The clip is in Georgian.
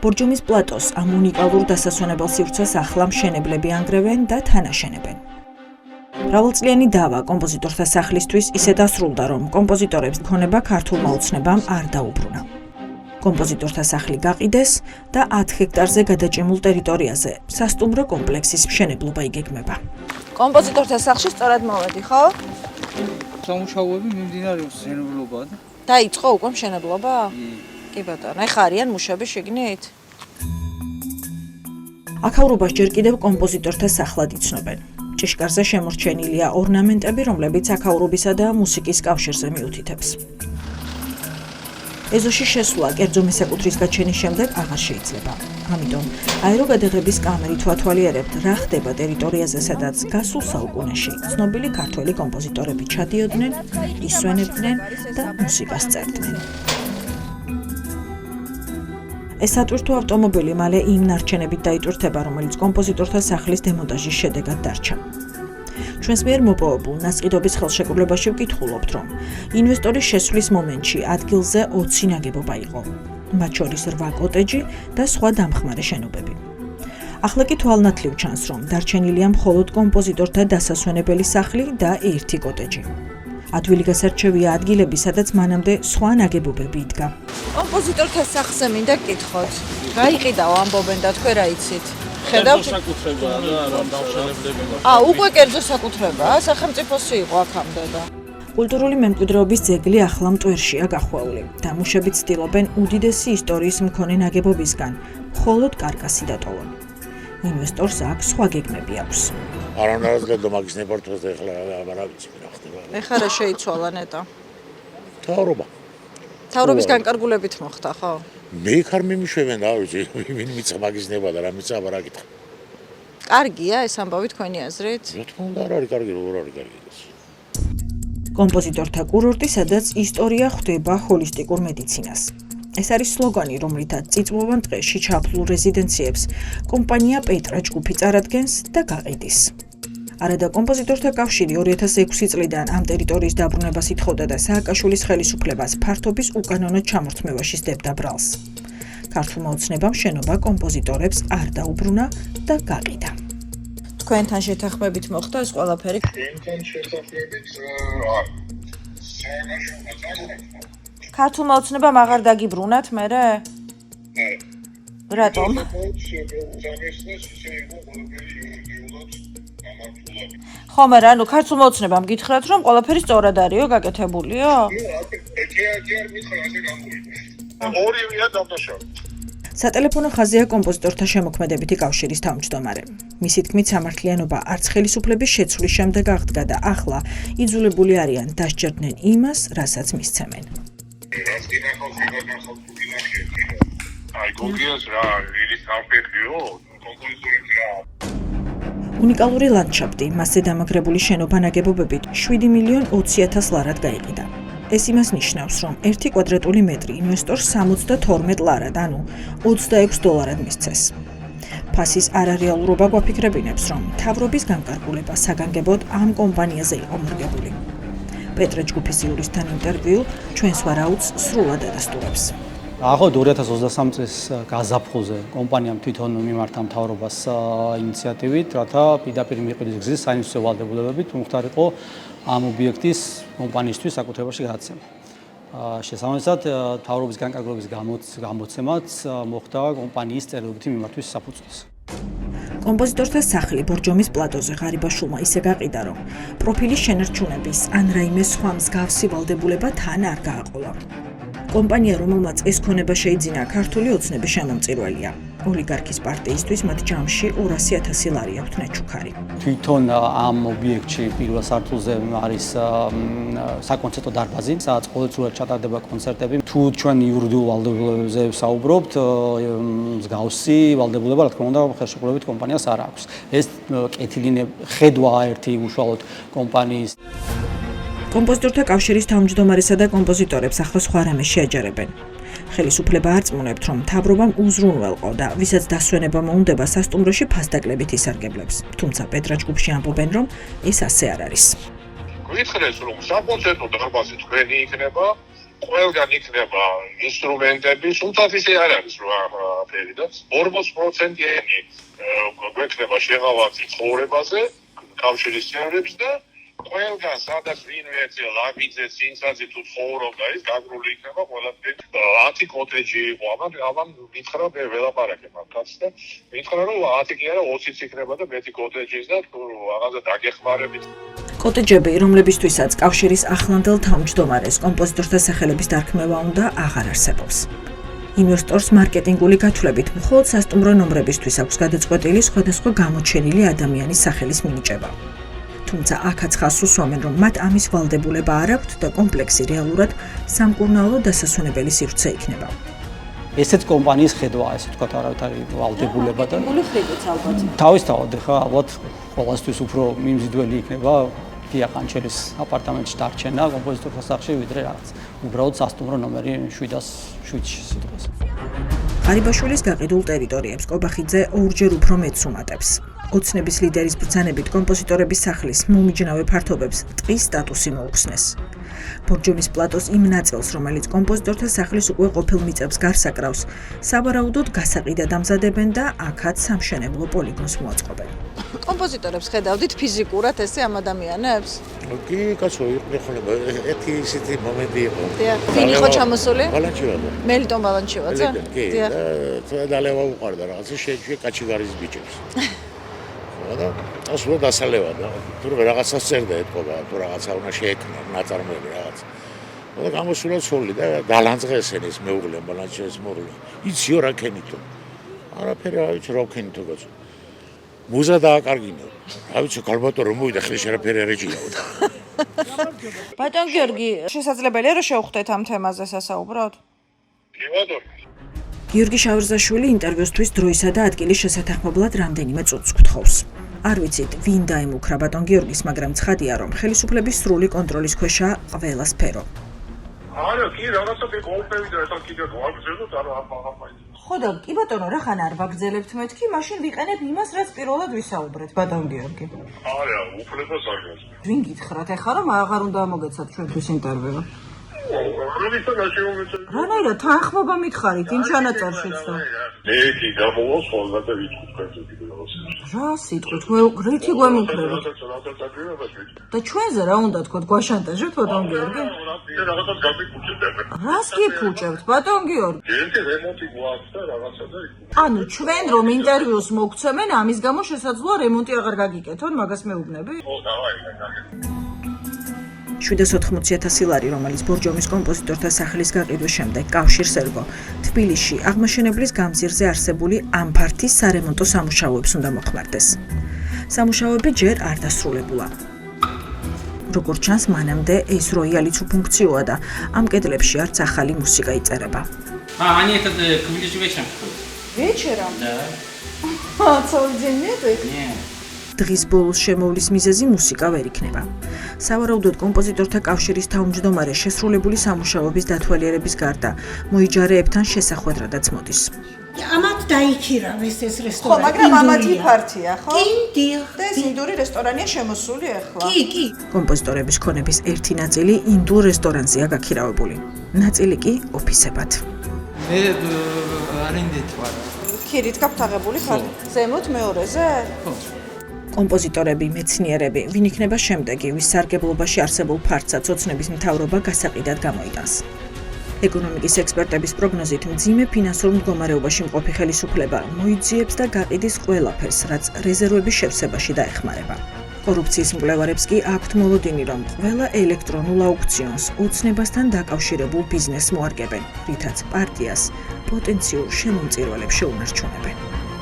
ბორჯომის პლატოს ამ უნიკალურ დასასვენებელ სივრცეს ახლა მშენებლები ანგრევენ და თანაშენებენ. მრავალწლიანი დავა კომპოზიტორთა სახლისთვის ისე დასრულდა, რომ კომპოზიტორებს ქონება ქართულმა ოცნებამ არ დაუბრუნა. კომპოზიტორთა სახლი გაყიდეს და 10 ჰექტარზე გადაჭიმულ ტერიტორიაზე სასტუმრო კომპლექსის მშენებლობა იგეგმება. კომპოზიტორთა სახლში სწორად მოვედი, ხო? სამუშაოები მიმდინარეობს მშენებლობა და დაიწყო უკვე მშენებლობა? კი ბატონო, ეხა არიან მუშები შიგნით? აქაურობას ჯერ კიდევ კომპოზიტორთა სახლად იცნობენ. ჭიშკარზე შემორჩენილია ორნამენტები, რომლებიც აქაურობისა და მუსიკის კავშირზე მიუთითებს. ეზოში შესვლა კერძო მესაკუთრის გაჩენის შემდეგ აღარ შეიძლება. ამიტომ აეროგადაღების კამერით ვათვალიერებთ, რა ხდება ტერიტორიაზე, სადაც გასულ საუკუნეში ცნობილი ქართველი კომპოზიტორები ჩადიოდნენ, ისვენებდნენ და მუსიკას წერდნენ. ეს სატვირთო ავტომობილი მალე იმ ნარჩენებით დაიტვირთება, რომელიც კომპოზიტორთა სახლის დემონტაჟის შედეგად დარჩა. ჩვენს მიერ მოპოვებულ ნასყიდობის ხელშეკრულებაში ვკითხულობთ, რომ ინვესტორის შესვლის მომენტში ადგილზე 20 ნაგებობა იყო, მათ შორის 8 კოტეჯი და სხვა დამხმარე შენობები. ახლა კი თვალნათლივ ჩანს, რომ დარჩენილია მხოლოდ კომპოზიტორთა დასასვენებელი სახლი და 1 კოტეჯი. ადვილი გასარჩევია ადგილები, სადაც მანამდე სხვა ნაგებობები იდგა. კომპოზიტორთა სახლზე მინდა გკითხოთ. გაიყიდაო ამბობენ და თქვენ რა იცით? ხედავთ საკუთრებაა და რომ დავშენებლები მოხდა. უკვე კერძო საკუთრებაა, სახელმწიფოსი იყო აქამდე და კულტურული მემკვიდრეობის ძეგლი ახლა მტვერშია გახვეული და მუშები ცდილობენ უდიდესი ისტორიის მქონე ნაგებობისგან მხოლოდ კარკასი დატოვონ. ინვესტორს აქ სხვა გეგმები აქვს. არანაირად მაგის ნებართვას და ეხლა რა ვიცი რა ხდება. ეხლა რა შეიცვალა ნეტა? თავრობა. თავრობის განკარგულებით მოხდა, ხო? მე ხარ მიმიშვენ და ვიცი, ვინ მიცა მაგის ნება და რა მიცა რა გითხრა. კარგია ეს ამბავი თქვენი აზრით? რა თქმა უნდა, არ არის კარგი, როგორ არის კარგი ეს. კომპოზიტორთა კურორტი, სადაც ისტორია ხვდება ჰოლისტიკურ მედიცინას. ეს არის სლოგანი, რომლითაც წიწვოვან ტყეში ჩაფლულ რეზიდენციებს კომპანია პეტრა ჯგუფი წარადგენს და გაყიდის. არადა კომპოზიტორთა კავშირი 2006 წლიდან ამ ტერიტორიის დაბრუნებას ითხოვდა და სააკაშვილის ხელისუფლებას ფართობის უკანონო ჩამორთმევაში სდებდა ბრალს. ქართულმა ოცნებამ შენობა კომპოზიტორებს არ დაუბრუნა და გაყიდა. თქვენთან შეთანხმებით მოხდა ეს ყველაფერი? თქვენთან შეთანხმებით არ. ქართულმა ოცნებამ აღარ დაგიბრუნათ მერე? რატომ? ხომ არა, ანუ ქართულმა ოცნებამ გითხრათ, რომ ყველაფერი სწორად არისო, გაკეთებულიო? ორივეა დამნაშავე. სატელეფონო ხაზია კომპოზიტორთა შემოქმედებითი კავშირის თავმჯდომარე. მისი თქმით, სამართლიანობა არც ხელისუფლების შეცვლის შემდეგ აღდგა და ახლა იძულებული არიან დასჯერდნენ იმას, რასაც მისცემენ. რაც გინახავს აი გოგიას რა ის სამფეხიო კომპოზიტორებს რა უნიკალური ლანდშაფტი, მასზე დამაგრებული შენობა ნაგებობებით 7,20,000 ლარად გაიყიდა. ეს იმას ნიშნავს, რომ 1 კვადრატული მეტრი ინვესტორს 72 ლარად, ანუ $26 მისცეს. ფასის არარეალურობა გვაფიქრებინებს, რომ თავრობის განკარგულება საგანგებოდ ამ კომპანიაზე იყო მორგებული. პეტრა ჯგუფის იურისტთან ინტერვიუ ჩვენს ვარაუდს სრულად ადასტურებს. ახლა 2023 წლის გაზაფხულზე კომპანიამ თვითონ მიმართა მთავრობას ინიციატივით, რათა პირდაპირ მიყიდეს გზის საინვესტიციო ვალდებულებებით მომხდარიყო ამ ობიექტის კომპანიისთვის საკუთრებაში გადაცემა. შესაბამისად, მთავრობის განკარგულების გამოცემაც მოხდა კომპანიის წერილობითი მიმართვის საფუძველზე. კომპოზიტორთა სახლი ბორჯომის პლატოზე ღარიბაშვილმა ისე გაყიდა, რომ პროფილის შენარჩუნების ან რაიმე სხვა მსგავსი ვალდებულება თან არ გააყოლა. კომპანია, რომელმაც ეს ქონება შეიძინა, ქართული ოცნების შემომწირველია. ოლიგარქის პარტიისთვის მათ ჯამში 200,000 ლარი აქვთ ნაჩუქარი. თვითონ ამ ობიექტში პირველ სართულზე არის საკონცერტო დარბაზი, სადაც ყოველწლიურად ჩატარდება კონცერტები. თუ ჩვენ იურიდიულ ვალდებულებებზე ვსაუბრობთ, მსგავსი ვალდებულება, რა თქმა უნდა, ხელშეკრულებით კომპანიას არ აქვს. ეს კეთილი ხედვა ერთი უშუალოდ კომპანიის კომპოზიტორთა კავშირის თავმჯდომარესა და კომპოზიტორებს ახლა სხვა რამეს შეაჯერებენ. ხელისუფლება არწმუნებთ, რომ მთავრობამ უზრუნველყო და ვისაც დასვენება მოუნდება სასტუმროში ფასდაკლებით ისარგებლებს. თუმცა პეტრა ჯგუფში ამბობენ, რომ ეს ასე არ არის. გითხრეს, რომ საკონცერტო დარბაზი თქვენი იქნება, ყველგან იქნება ინსტრუმენტები, თუმცა ისე არ არის რა ფერი და 40%-იანი გვექნება შეღავათი ცხოვრებაზე, კავშირის წევრებს და ყველგან სადაც ვინმე ერთი ლაგიძე, წინსაძე თუ ცხოვრობდა ის გაგრული იქნება ყველაფერი 10 კოტეჯი იყო, ამან მითხრა მე ველაპარაკე მაგაც და მითხრა რომ 10 კი არა 20-იც იქნება და მეტი კოტეჯის და თუ რაღაცა დაგეხმარებით კოტეჯები, რომლებისთვისაც კავშირის ახლანდელ თავმჯდომარეს კომპოზიტორთა სახელების დარქმევა უნდა აღარ არსებობს. ინვესტორს მარკეტინგული გათვლებით მხოლოდ სასტუმრო ნომრებისთვის აქვს გადაწყვეტილი სხვადასხვა გამოჩენილი ადამიანის სახელის მინიჭება. თუმცა აქაც ხაზს უსვამენ, რომ მათ ამის ვალდებულება არ აქვთ და კომპლექსი რეალურად სამკურნალო დასასვენებელი სივრცე იქნება. ესეც კომპანიის ხედვა, ესე ვთქვათ, არავითარი ვალდებულება და ხედვით ალბათ. თავისთავად ხა ალბათ ყოველთვის უფრო მიმზიდველი იქნება დია ყანჩელის აპარტამენტში დარჩენა კომპოზიტორთა სახლში, ვიდრე რაღაც უბრალოდ სასტუმრო ნომერი 707-ში სიტყვას. ყარიბაშვილის გაყიდულ ტერიტორიებს კობახიძე ორჯერ უფრო მეტს უმატებს. ოცნების ლიდერის ბრძანებით კომპოზიტორების სახლის მომიჯნავე ფართობებს ტყის სტატუსი მოუხსნეს. ბორჯომის პლატოს იმ ნაწილს, რომელიც კომპოზიტორთა სახლის უკვე ყოფილ მიწებს გარს აკრავს, სავარაუდოდ გასაყიდად ამზადებენ და აქაც სამშენებლო პოლიგონს მოაწყობენ. კომპოზიტორებს ხედავდით ფიზიკურად ესე ამ ადამიანებს? კი, კაცო, იყო ხოლმე ერთი ისეთი მომენტი იყო. ვინ იყო ჩამოსული? ბალანჩივაძე. მელიტონ ბალანჩივაძე? კი, და დალევა უყარდა რაღაცა შეეჩვია კაჩიგარის ბიჭებს. და ასულა დასალევა და თუ რაღაცას წერდა ეთქობა, თუ რაღაცა უნდა შეექმნა, ნაწარმოები რაღაც. და გამოსულა ცოლი და დალანძღესენის მეუღლე, ბალანჩივაძეს მეუღლე. იციო რა ქენითო. არაფერი არ ვიცი რა ქენითო კაცო. მუზა დააკარგინო. რა ვიცი, ქალბატონო რომ მოვიდა ხელი შეერაფერი არ ეჭიაო. ბატონ გიორგი, შესაძლებელია რომ შევხვდეთ ამ თემაზე სასაუბროთ? კი ბატონო. გიორგი შავერზაშვილი ინტერვიუსთვის დროისა და ადგილის შესათანხმებლად რამდენიმე წუთს გთხოვს. არ ვიცით, ვინ დაემუქრა ბატონ გიორგის, მაგრამ ცხადია, რომ ხელისუფლების სრული კონტროლის ქვეშა ყველა სფერო. არა, კი, რაღაცა მეკოლფები და ახლა კიდე გავაგზავნოთ, არა აფაღაფაი. ხო და კი ბატონო, რა ხან არ ვაგზელებთ მეთქი, მაშინ ვიყენებ იმას, რაც პირველად ვისაუბრეთ, ბატონ გიორგი. არა, უფლებას არ გაქვს. ვინ გითხრათ ახლა, რომ აღარ უნდა მოგეცათ ჩვენთვის ინტერვიუ? რანაირად თანხმობა მითხარით იმ ჩანაწერშიც და მე კი გამოვოს ხოლმე და ვიტყვით რა სიტყვით რითი გვემუქრებით და ჩვენზე რა უნდა თქვათ გვაშანტაჟებთ ბატონ გიორგი რაღაცას გამიფუჭებთ რას გიფუჭებთ ბატონ გიორგი ერთი რემონტი გვაქვს და რაღაცა და ანუ ჩვენ რომ ინტერვიუს მოგცემენ ამის გამო შესაძლოა რემონტი აღარ გაგიკეთონ მაგას მეუბნები ო დავაი 780,000 ლარი, რომელიც ბორჯომის კომპოზიტორთა სახლის გაყიდვის შემდეგ კავშირს ერგო, თბილისში აღმაშენებლის გამზირზე არსებული ამ ფართის სარემონტო სამუშაოებს უნდა მოხმარდეს. სამუშაოები ჯერ არ დასრულებულა. როგორც ჩანს, მანამდე ეს როიალიც უფუნქციოა და ამ კედლებში არც ახალი მუსიკა იწერება. Они этот к ближе вечером приходят. вечером Да. целый день нет их Нет. დღის ბოლოს შემოვლის მიზეზი მუსიკა ვერ იქნება. სავარაუდოდ კომპოზიტორთა კავშირის თავმჯდომარე შესრულებული სამუშაოების დათვალიერების გარდა მოიჯარეებთან შესახვედრადაც მოდის. ამათ დაიქირავეს ეს ხო რესტორანი. მაგრამ ამათი ფართია ხო კი, დიახ. და ეს ინდური რესტორანია შემოსული ახლა კი, კი. კომპოზიტორების ქონების ერთი ნაწილი ინდურ რესტორანზეა გაქირავებული. ნაწილი კი ოფისებად. მე არენდით ვარ. ქირით გაქვთ აღებული ფართი ზემოთ მეორეზე ხო. კომპოზიტორები, მეცნიერები, ვინ იქნება შემდეგი, ვის სარგებლობაში არსებულ ფართსაც ოცნების მთავრობა გასაყიდად გამოიტანს. ეკონომიკის ექსპერტების პროგნოზით მძიმე ფინანსურ მდგომარეობაში მყოფი ხელისუფლება მოიძიებს და გაყიდის ყველაფერს, რაც რეზერვების შევსებაში დაეხმარება. კორუფციის მკვლევარებს კი აქვთ მოლოდინი, რომ ყველა ელექტრონულ აუქციონს ოცნებასთან დაკავშირებულ ბიზნესს მოარგებენ, რითაც პარტიას პოტენციურ შემომწირველებს შეუნარჩუნებენ.